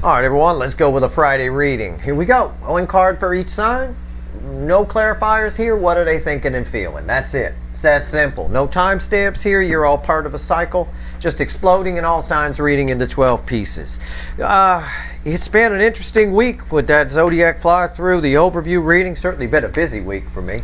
All right, everyone, let's go with a Friday reading. Here we go. One card for each sign. No clarifiers here. What are they thinking and feeling? That's it. It's that simple. No timestamps here. You're all part of a cycle. Just exploding in all signs reading into 12 pieces. It's been an interesting week with that zodiac fly through. The overview reading. Certainly been a busy week for me.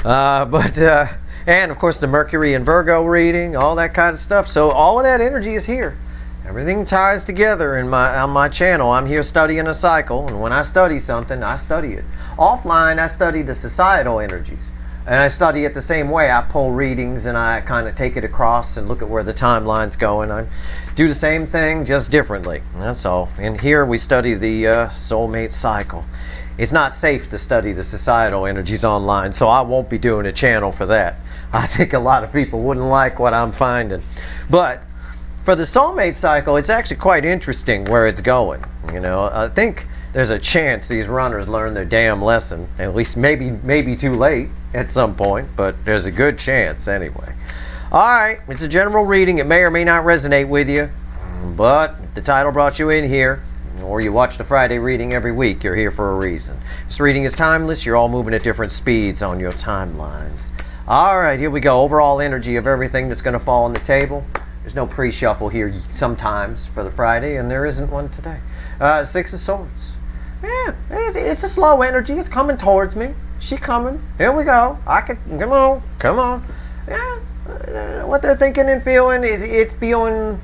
And of course the Mercury and Virgo reading, all that kind of stuff. So all of that energy is here. Everything ties together on my channel. I'm here studying a cycle, and when I study something, I study it. Offline, I study the societal energies, and I study it the same way. I pull readings and I kind of take it across and look at where the timeline's going. I do the same thing, just differently. That's all. And here we study the soulmate cycle. It's not safe to study the societal energies online, so I won't be doing a channel for that. I think a lot of people wouldn't like what I'm finding. But for the soulmate cycle, it's actually quite interesting where it's going. You know, I think there's a chance these runners learn their damn lesson. At least maybe too late at some point, but there's a good chance anyway. All right, it's a general reading. It may or may not resonate with you, but the title brought you in here, or you watch the Friday reading every week, you're here for a reason. This reading is timeless. You're all moving at different speeds on your timelines. All right, here we go. Overall energy of everything that's going to fall on the table. There's no pre-shuffle here sometimes for the Friday, and there isn't one today. Six of Swords. Yeah, it's a slow energy. It's coming towards me. She coming. Here we go. Come on. Yeah, what they're thinking and feeling is it's feeling.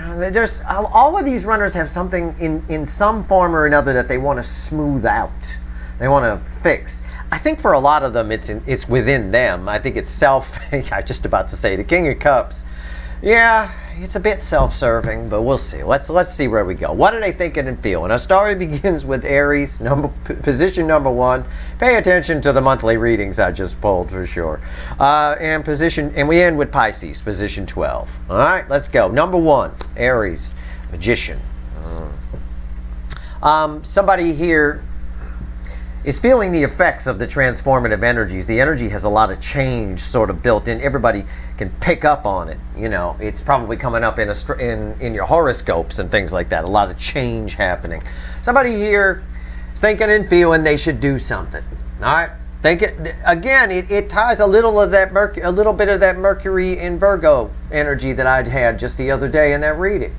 There's all of these runners have something in some form or another that they want to smooth out. They want to fix. I think for a lot of them, it's within them. I think it's self. I'm just about to say the King of Cups. Yeah, it's a bit self-serving, but we'll see. Let's see where we go. What are they thinking and feeling? Our story begins with Aries, position number 1. Pay attention to the monthly readings I just pulled for sure. And we end with Pisces, position 12. All right, let's go. Number 1, Aries, Magician. Somebody here is feeling the effects of the transformative energies. The energy has a lot of change sort of built in. Everybody can pick up on it. You know, it's probably coming up in your horoscopes and things like that. A lot of change happening. Somebody here is thinking and feeling they should do something. All right, it ties a little bit of that Mercury in Virgo energy that I had just the other day in that reading.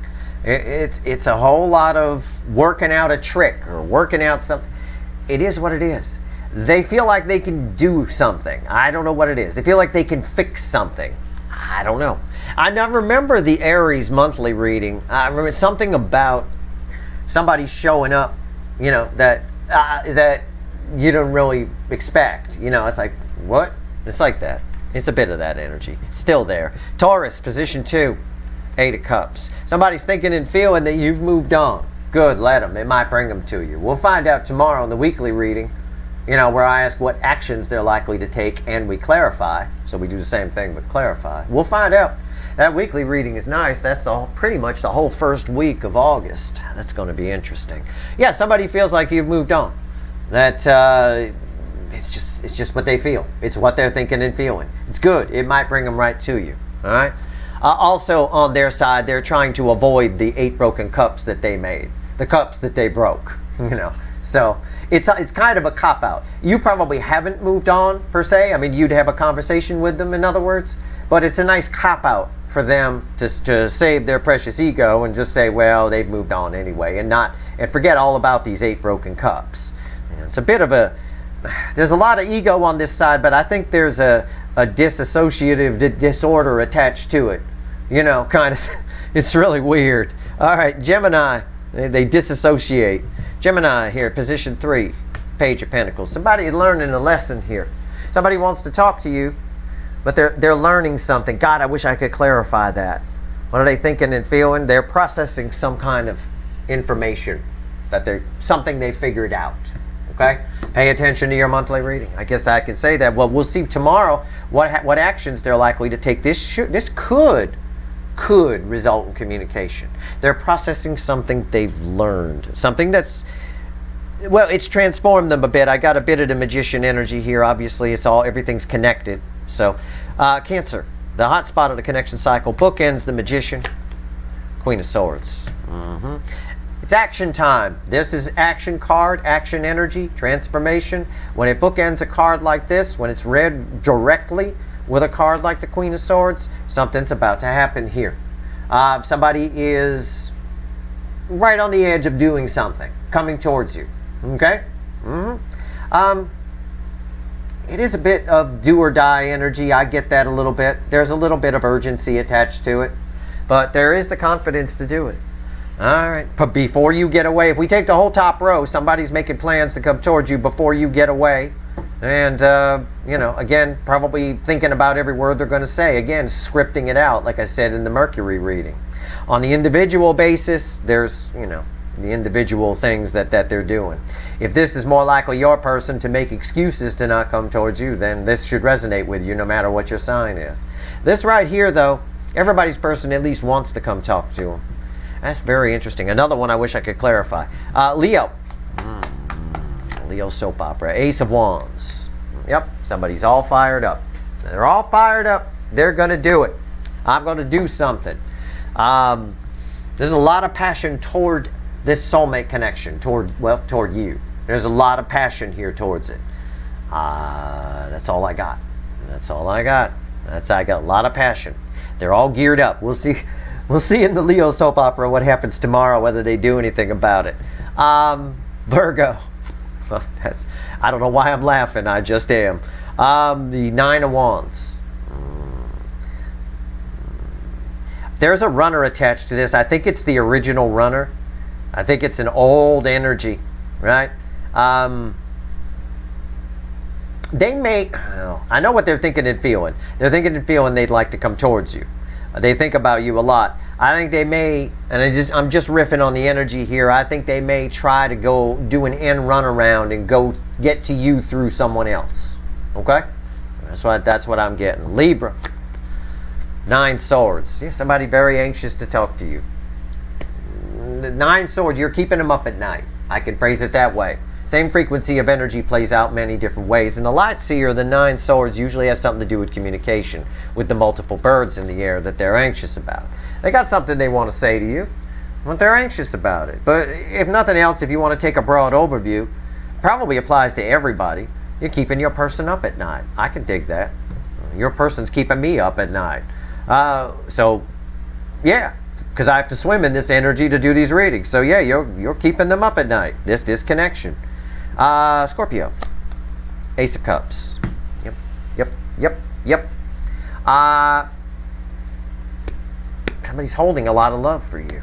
It's a whole lot of working out a trick or working out something. It is what it is. They feel like they can do something. I don't know what it is. They feel like they can fix something. I don't know. I now remember the Aries monthly reading. I remember something about somebody showing up, you know, that you don't really expect. You know, it's like, what? It's like that. It's a bit of that energy. Still there. Taurus, position 2, 8 of Cups. Somebody's thinking and feeling that you've moved on. Good, let them. It might bring them to you. We'll find out tomorrow in the weekly reading, you know, where I ask what actions they're likely to take and we clarify. So we do the same thing but clarify. We'll find out. That weekly reading is nice. That's pretty much the whole first week of August. That's going to be interesting. Yeah, somebody feels like you've moved on. That it's just what they feel. It's what they're thinking and feeling. It's good. It might bring them right to you. All right. Also on their side, they're trying to avoid the 8 broken cups that they made. The cups that they broke, you know. So it's kind of a cop-out. You probably haven't moved on, per se. I mean, you'd have a conversation with them, in other words. But it's a nice cop-out for them to save their precious ego and just say, well, they've moved on anyway, and forget all about these 8 broken cups. And it's a bit of there's a lot of ego on this side, but I think there's a dissociative disorder attached to it. You know, kind of. It's really weird. All right, Gemini. They disassociate. Gemini here, position 3, Page of Pentacles. Somebody is learning a lesson here. Somebody wants to talk to you, but they're learning something. God, I wish I could clarify that. What are they thinking and feeling? They're processing some kind of information something they figured out. Okay? Pay attention to your monthly reading. I guess I can say that. Well, we'll see tomorrow what actions they're likely to take. This could result in communication. They're processing something they've learned. Something that's, well, it's transformed them a bit. I got a bit of the magician energy here. Obviously, everything's connected. So, Cancer, the hot spot of the connection cycle, bookends the magician, Queen of Swords. It's action time. This is action card, action energy, transformation. When it bookends a card like this, when it's read directly with a card like the Queen of Swords, something's about to happen here. Somebody is right on the edge of doing something, coming towards you. Okay? It is a bit of do or die energy. I get that a little bit. There's a little bit of urgency attached to it. But there is the confidence to do it. All right. But before you get away, if we take the whole top row, somebody's making plans to come towards you before you get away. And, again, probably thinking about every word they're going to say. Again, scripting it out, like I said in the Mercury reading. On the individual basis, there's, the individual things that they're doing. If this is more likely your person to make excuses to not come towards you, then this should resonate with you no matter what your sign is. This right here, though, everybody's person at least wants to come talk to them. That's very interesting. Another one I wish I could clarify. Leo. Leo soap opera. Ace of Wands. Yep, somebody's all fired up. They're all fired up. They're going to do it. I'm going to do something. There's a lot of passion toward this soulmate connection, toward you. There's a lot of passion here towards it. That's all I got. That's all I got. I got a lot of passion. They're all geared up. We'll see in the Leo soap opera what happens tomorrow, whether they do anything about it. Virgo. I don't know why I'm laughing. I just am. The Nine of Wands. There's a runner attached to this. I think it's the original runner. I think it's an old energy, right? They may, I know what they're thinking and feeling. They're thinking and feeling they'd like to come towards you. They think about you a lot. I think they may, and I'm just riffing on the energy here, I think they may try to go do an end run around and go get to you through someone else. Okay? That's what I'm getting. Libra. Nine Swords. Yeah, somebody very anxious to talk to you. The Nine Swords, you're keeping them up at night. I can phrase it that way. Same frequency of energy plays out many different ways. And the Light Seer, the Nine Swords, usually has something to do with communication, with the multiple birds in the air that they're anxious about. They got something they want to say to you, but they're anxious about it. But if nothing else, if you want to take a broad overview, probably applies to everybody. You're keeping your person up at night. I can dig that. Your person's keeping me up at night. Yeah, because I have to swim in this energy to do these readings. So yeah, you're keeping them up at night. This disconnection. Scorpio. Ace of Cups. Yep. Somebody's holding a lot of love for you.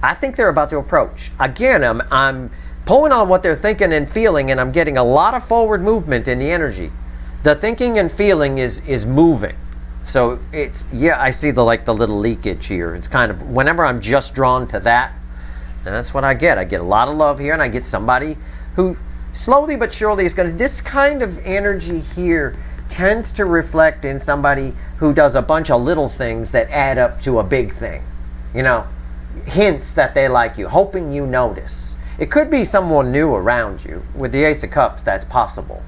I think they're about to approach. Again, I'm pulling on what they're thinking and feeling, and I'm getting a lot of forward movement in the energy. The thinking and feeling is moving. So I see the little leakage here. It's kind of, whenever I'm just drawn to that, and that's what I get. I get a lot of love here, and I get somebody who slowly but surely is going to, this kind of energy here tends to reflect in somebody who does a bunch of little things that add up to a big thing. Hints that they like you, hoping you notice. It could be someone new around you. With the Ace of Cups, that's possible.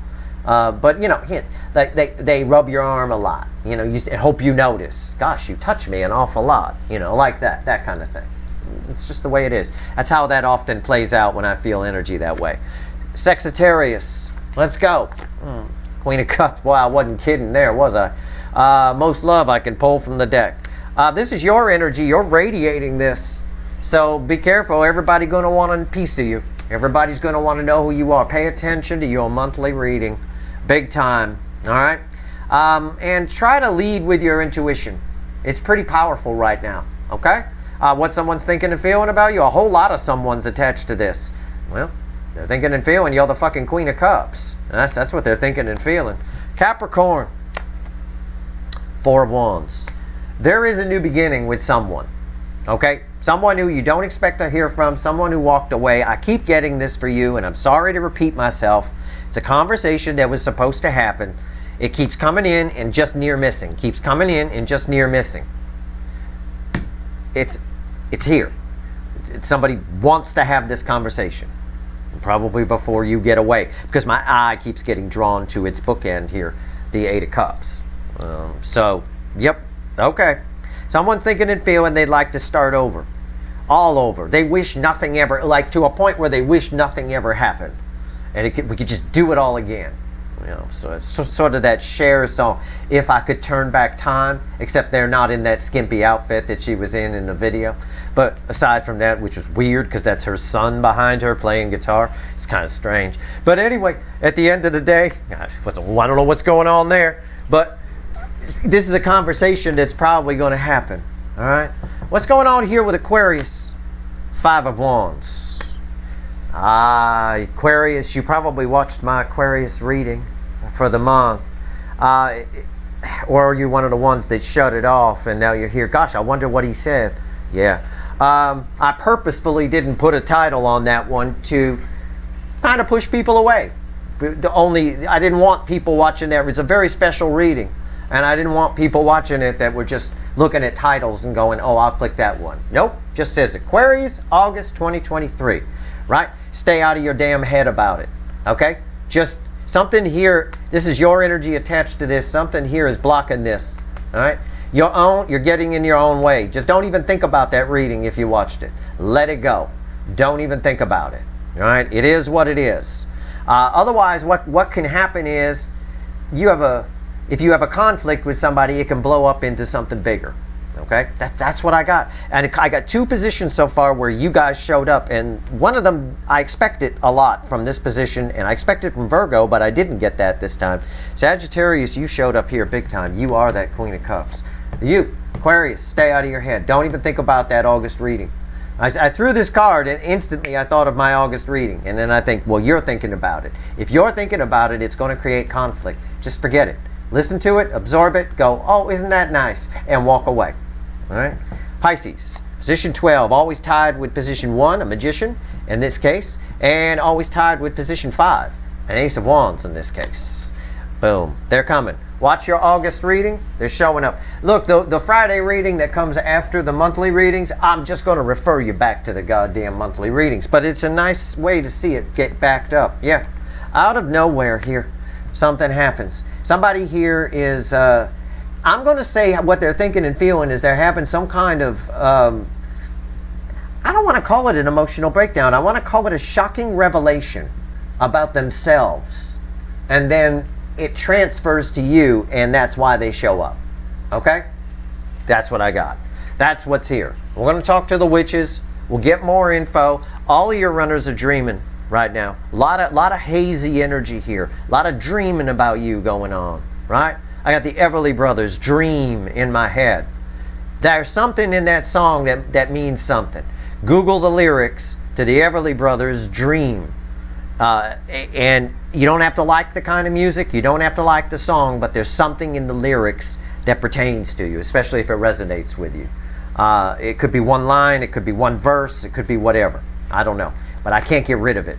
But hint, like they rub your arm a lot. You hope you notice. Gosh, you touch me an awful lot. Like that kind of thing. It's just the way it is. That's how that often plays out when I feel energy that way. Sagittarius, let's go. Queen of Cups. Boy, I wasn't kidding there, was I? Most love I can pull from the deck. This is your energy. You're radiating this. So be careful. Everybody's going to want a piece of you. Everybody's going to want to know who you are. Pay attention to your monthly reading. Big time. All right? And try to lead with your intuition. It's pretty powerful right now. Okay? What someone's thinking and feeling about you, a whole lot of someone's attached to this. Well, they're thinking and feeling you're the fucking Queen of Cups. That's what they're thinking and feeling. Capricorn. Four of Wands. There is a new beginning with someone. Okay? Someone who you don't expect to hear from, someone who walked away. I keep getting this for you, and I'm sorry to repeat myself. It's a conversation that was supposed to happen. It keeps coming in and just near missing. Keeps coming in and just near missing. It's here. Somebody wants to have this conversation. Probably before you get away. Because my eye keeps getting drawn to its bookend here. The Eight of Cups. Yep. Okay. Someone's thinking and feeling they'd like to start over. all over. They wish nothing ever, like to a point where they wish nothing ever happened, and we could just do it all again. You know, so it's sort of that Cher song, "If I Could Turn Back Time," except they're not in that skimpy outfit that she was in the video. But aside from that, which is weird because that's her son behind her playing guitar, it's kind of strange. But anyway, at the end of the day, I don't know what's going on there, but this is a conversation that's probably going to happen. All right, what's going on here with Aquarius? Five of Wands. Aquarius, you probably watched my Aquarius reading for the month. Or you're one of the ones that shut it off and now you're here. Gosh, I wonder what he said. Yeah. I purposefully didn't put a title on that one to kind of push people away. I didn't want people watching that. It was a very special reading. And I didn't want people watching it that were just looking at titles and going, oh, I'll click that one. Nope. Just says Aquarius, August 2023. Right? Stay out of your damn head about it. Okay? Just something here. This is your energy attached to this. Something here is blocking this. All right? You're getting in your own way. Just don't even think about that reading if you watched it. Let it go. Don't even think about it. All right? It is what it is. Otherwise, what can happen is if you have a conflict with somebody, it can blow up into something bigger. Okay? That's what I got. And I got two positions so far where you guys showed up. And one of them, I expected a lot from this position. And I expected from Virgo, but I didn't get that this time. Sagittarius, you showed up here big time. You are that Queen of Cups. You, Aquarius, stay out of your head. Don't even think about that August reading. I threw this card and instantly I thought of my August reading. And then I think, well, you're thinking about it. If you're thinking about it, it's going to create conflict. Just forget it. Listen to it, absorb it, go, oh, isn't that nice? And walk away. All right? Pisces, position 12, always tied with position 1, a magician in this case, and always tied with position 5, an Ace of Wands in this case. Boom. They're coming. Watch your August reading. They're showing up. Look, the Friday reading that comes after the monthly readings, I'm just going to refer you back to the goddamn monthly readings. But it's a nice way to see it get backed up. Yeah. Out of nowhere here, something happens. Somebody here is, I'm going to say what they're thinking and feeling is they're having some kind of, I don't want to call it an emotional breakdown. I want to call it a shocking revelation about themselves. And then it transfers to you, and that's why they show up. Okay? That's what I got. That's what's here. We're going to talk to the witches. We'll get more info. All of your runners are dreaming right now. A lot of hazy energy here. A lot of dreaming about you going on. Right? I got the Everly Brothers, Dream, in my head. There's something in that song that means something. Google the lyrics to the Everly Brothers, Dream. And you don't have to like the kind of music, you don't have to like the song, but there's something in the lyrics that pertains to you, especially if it resonates with you. It could be one line, it could be one verse, it could be whatever. I don't know, but I can't get rid of it.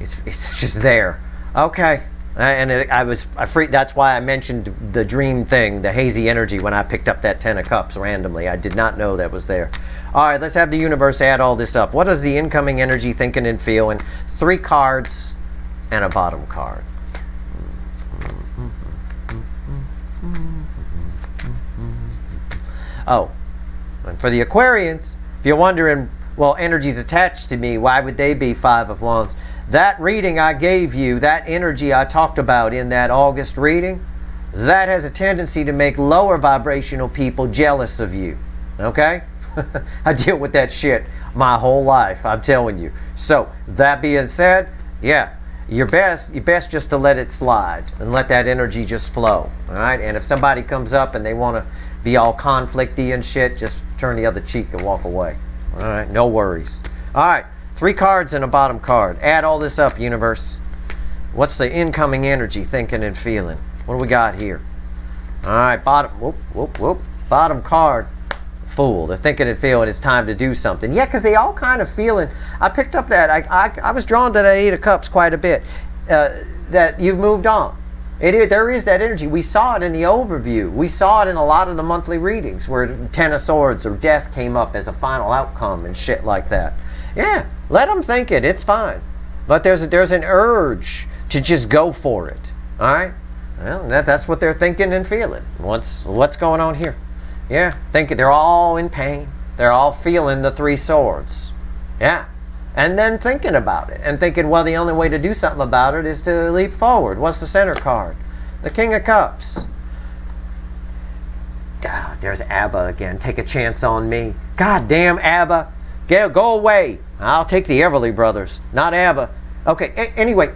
It's just there. Okay, and that's why I mentioned the dream thing, the hazy energy, when I picked up that 10 of Cups randomly. I did not know that was there. All right, let's have the universe add all this up. What is the incoming energy thinking and feeling? 3 cards and a bottom card. Oh, and for the Aquarians, if you're wondering, well, energy's attached to me, why would they be 5 of Wands? That reading I gave you, that energy I talked about in that August reading, that has a tendency to make lower vibrational people jealous of you. Okay? I deal with that shit my whole life, I'm telling you. So, that being said, yeah, you're best just to let it slide and let that energy just flow. All right? And if somebody comes up and they want to be all conflicty and shit, just turn the other cheek and walk away. All right? No worries. All right. 3 cards and a bottom card. Add all this up, universe. What's the incoming energy thinking and feeling? What do we got here? All right, bottom card. Fool. They're thinking and feeling it's time to do something. Yeah, because they all kind of feeling. I picked up that. I was drawn to that 8 of Cups quite a bit. That you've moved on. There is that energy. We saw it in the overview. We saw it in a lot of the monthly readings where 10 of Swords or death came up as a final outcome and shit like that. Yeah, let them think it. It's fine. But there's an urge to just go for it. All right? Well, that's what they're thinking and feeling. What's going on here? Yeah, they're all in pain. They're all feeling the three swords. Yeah. And then thinking about it. And thinking, well, the only way to do something about it is to leap forward. What's the center card? The King of Cups. Oh, there's Abba again. Take a chance on me. God damn, Abba. Go away. I'll take the Everly Brothers, not Abba. Okay, anyway.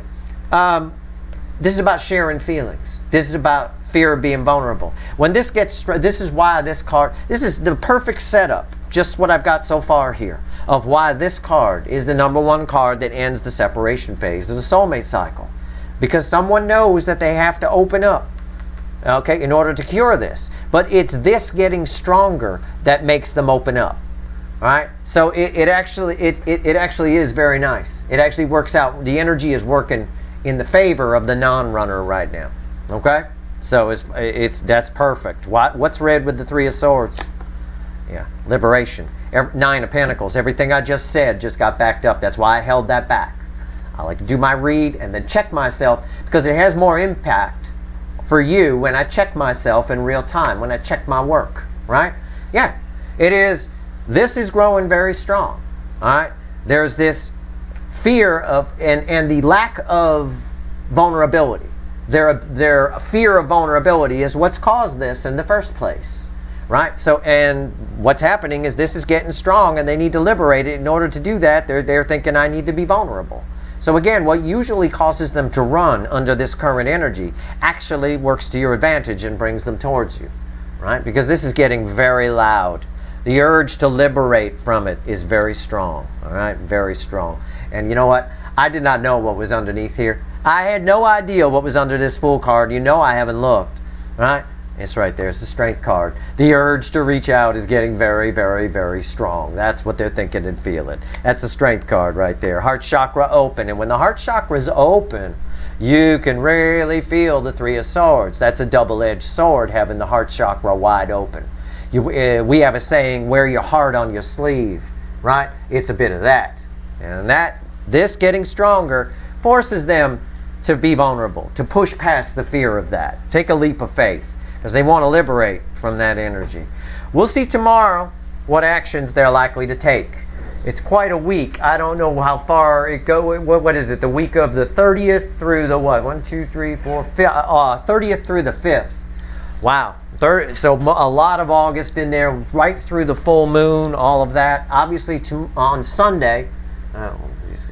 This is about sharing feelings. This is about fear of being vulnerable. When this gets, this is why this card, this is the perfect setup, just what I've got so far here, of why this card is the #1 card that ends the separation phase of the soulmate cycle. Because someone knows that they have to open up, okay, in order to cure this. But it's this getting stronger that makes them open up. All right? So it actually is very nice. It actually works out. The energy is working in the favor of the non-runner right now. Okay? So that's perfect. What's red with the Three of Swords? Yeah, liberation. 9 of Pentacles. Everything I just said just got backed up. That's why I held that back. I like to do my read and then check myself, because it has more impact for you when I check myself in real time, when I check my work, right? Yeah, it is. This is growing very strong, all right? There's this fear of, and the lack of vulnerability. Their fear of vulnerability is what's caused this in the first place, right? So, and what's happening is this is getting strong and they need to liberate it. In order to do that, they're thinking, I need to be vulnerable. So again, what usually causes them to run under this current energy actually works to your advantage and brings them towards you, right? Because this is getting very loud. The urge to liberate from it is very strong, all right? Very strong. And you know what? I did not know what was underneath here. I had no idea what was under this Fool card. You know I haven't looked, right? It's right there. It's the Strength card. The urge to reach out is getting very, very, very strong. That's what they're thinking and feeling. That's the Strength card right there. Heart chakra open. And when the heart chakra is open, you can really feel the Three of Swords. That's a double-edged sword, having the heart chakra wide open. We have a saying, wear your heart on your sleeve, right? It's a bit of that. And this getting stronger forces them to be vulnerable, to push past the fear of that. Take a leap of faith, because they want to liberate from that energy. We'll see tomorrow what actions they're likely to take. It's quite a week. I don't know how far it goes. What is it? The week of the 30th through the what? 1, 2, 3, 4, 30th through the 5th. Wow. So a lot of August in there, right through the full moon, all of that. Obviously on Sunday.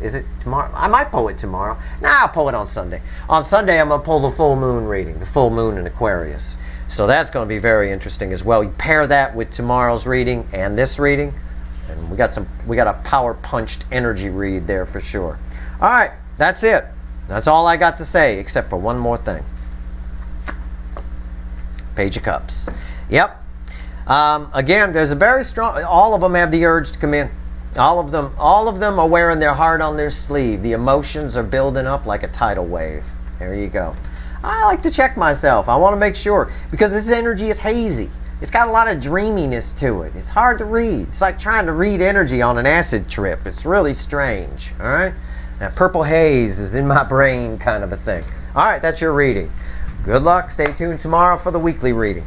Is it tomorrow? I might pull it tomorrow. I'll pull it on Sunday. On Sunday, I'm going to pull the full moon reading, the full moon in Aquarius. So that's going to be very interesting as well. You pair that with tomorrow's reading and this reading, and we got a power-punched energy read there for sure. All right, that's it. That's all I got to say, except for one more thing. Page of Cups. Yep. Again, there's a very strong. All of them have the urge to come in. All of them are wearing their heart on their sleeve. The emotions are building up like a tidal wave. There you go. I like to check myself. I want to make sure, because this energy is hazy. It's got a lot of dreaminess to it. It's hard to read. It's like trying to read energy on an acid trip. It's really strange. All right? That purple haze is in my brain kind of a thing. All right, that's your reading. Good luck. Stay tuned tomorrow for the weekly reading.